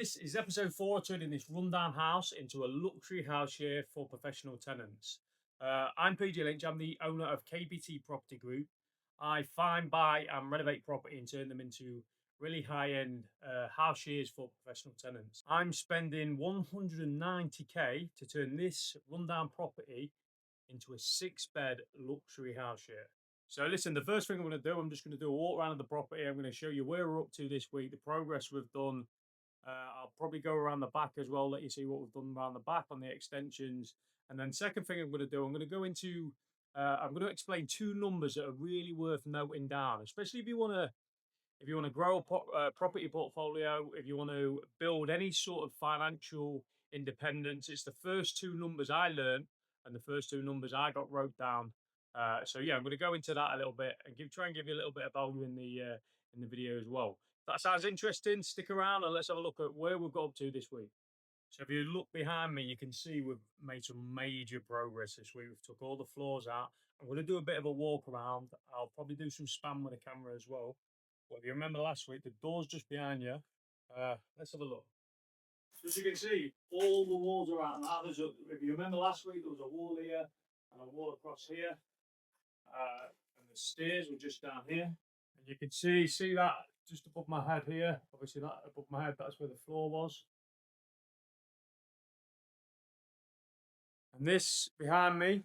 this is episode 4, turning this rundown house into a luxury house here for professional tenants. I'm PJ Lynch. I'm the owner of KBT Property Group. I find, buy, and renovate property and turn them into really high-end house shares for professional tenants. I'm spending 190k to turn this rundown property into a 6-bed luxury house share. So listen, the first thing I'm going to do, I'm just going to do a walk around of the property. I'm going to show you where we're up to this week, the progress we've done. I'll probably go around the back as well, let you see what we've done around the back on the extensions. And then second thing I'm going to do, I'm going to go into, I'm going to explain two numbers that are really worth noting down, especially if you want to grow a property portfolio, if you want to build any sort of financial independence. It's the first two numbers I learned and the first two numbers I got wrote down. So yeah, I'm going to go into that a little bit and try and give you a little bit of value in the video as well. If that sounds interesting, stick around and let's have a look at where we've got up to this week. So if you look behind me, you can see we've made some major progress this week. We've took all the floors out. I'm going to do a bit of a walk around. I'll probably do some spam with the camera as well. But if you remember last week, the door's just behind you. Let's have a look. So as you can see, all the walls are out now. If you remember last week, there was a wall here and a wall across here. And the stairs were just down here. And you can see that just above my head here. Obviously, that above my head, that's where the floor was. And this behind me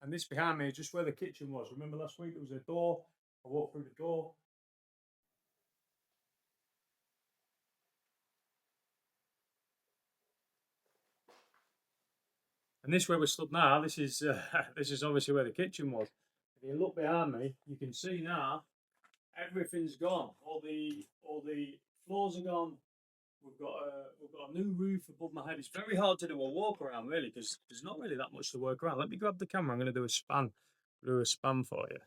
is just where the kitchen was. Remember last week, there was a door. I walked through the door. And this where we're stood now, this is obviously where the kitchen was. If you look behind me, you can see now everything's gone. All the floors are gone. We've got a new roof above my head. It's very hard to do a walk around really because there's not really that much to work around. Let me grab the camera. I'm going to do a span for you.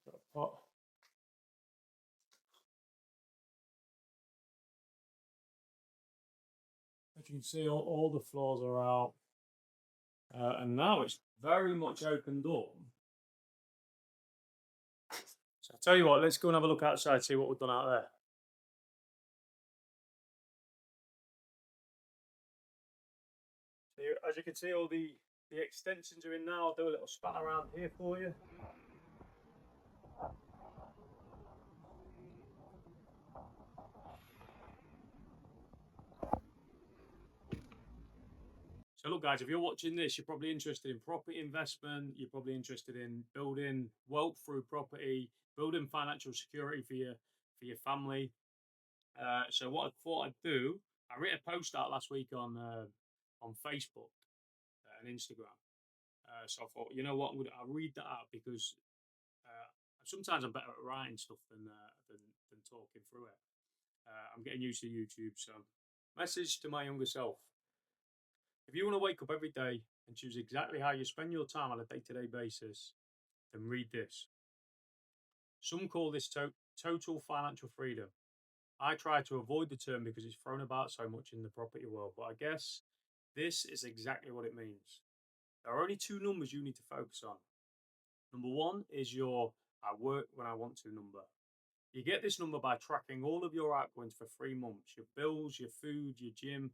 Got a pot. As you can see, all the floors are out. And now it's very much opened up. So I'll tell you what, let's go and have a look outside, see what we've done out there. So as you can see, all the extensions are in now. I'll do a little span around here for you. So look guys, if you're watching this, you're probably interested in property investment, you're probably interested in building wealth through property, building financial security for your family. So what I thought I'd do, I wrote a post out last week on Facebook and Instagram. So I thought, you know what, I'll read that out because sometimes I'm better at writing stuff than talking through it. I'm getting used to YouTube. So message to my younger self. If you want to wake up every day and choose exactly how you spend your time on a day-to-day basis, then read this. Some call this total financial freedom. I try to avoid the term because it's thrown about so much in the property world, but I guess this is exactly what it means. There are only two numbers you need to focus on. Number one is your I work when I want to number. You get this number by tracking all of your outgoings for 3 months, your bills, your food, your gym,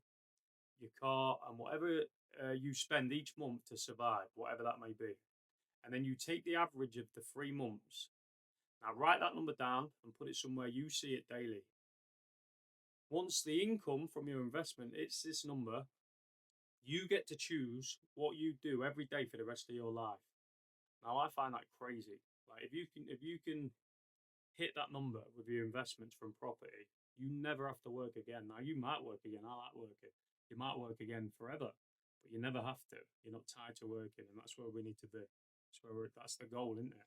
your car, and whatever you spend each month to survive, whatever that may be. And then you take the average of the 3 months. Now write that number down and put it somewhere you see it daily. Once the income from your investment hits this number, you get to choose what you do every day for the rest of your life. Now I find that crazy. Like if you can hit that number with your investments from property, you never have to work again. Now you might work again. I like working. You might work again forever, but you never have to. You're not tied to working, and that's where we need to be. That's the goal, isn't it?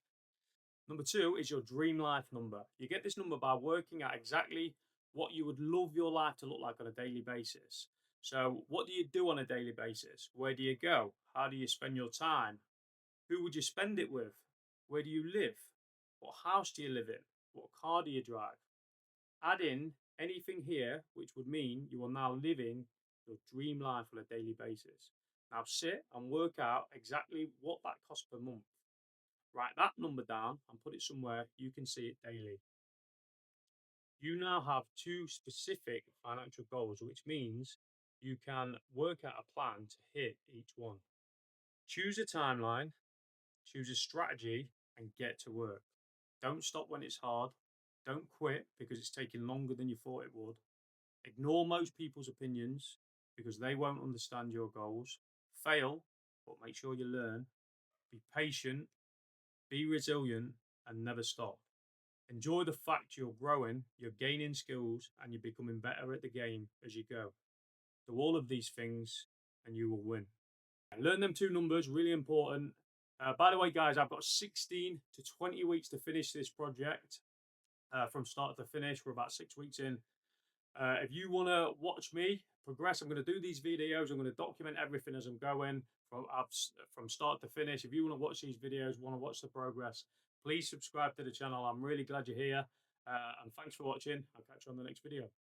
Number two is your dream life number. You get this number by working out exactly what you would love your life to look like on a daily basis. So what do you do on a daily basis? Where do you go? How do you spend your time? Who would you spend it with? Where do you live? What house do you live in? What car do you drive? Add in anything here, which would mean you are now living your dream life on a daily basis. Now sit and work out exactly what that costs per month. Write that number down and put it somewhere you can see it daily. you now have two specific financial goals, which means you can work out a plan to hit each one. Choose a timeline, choose a strategy, and get to work. Don't stop when it's hard. Don't quit because it's taking longer than you thought it would. Ignore most people's opinions because they won't understand your goals. Fail, but make sure you learn. Be patient, be resilient, and never stop. Enjoy the fact you're growing, you're gaining skills, and you're becoming better at the game as you go. Do all of these things, and you will win. And learn them two numbers, really important. By the way, guys, I've got 16 to 20 weeks to finish this project from start to finish. We're about 6 weeks in. If you want to watch me progress, I'm going to do these videos. I'm going to document everything as I'm going from start to finish. If you want to watch these videos, want to watch the progress, please subscribe to the channel. I'm really glad you're here. And thanks for watching. I'll catch you on the next video.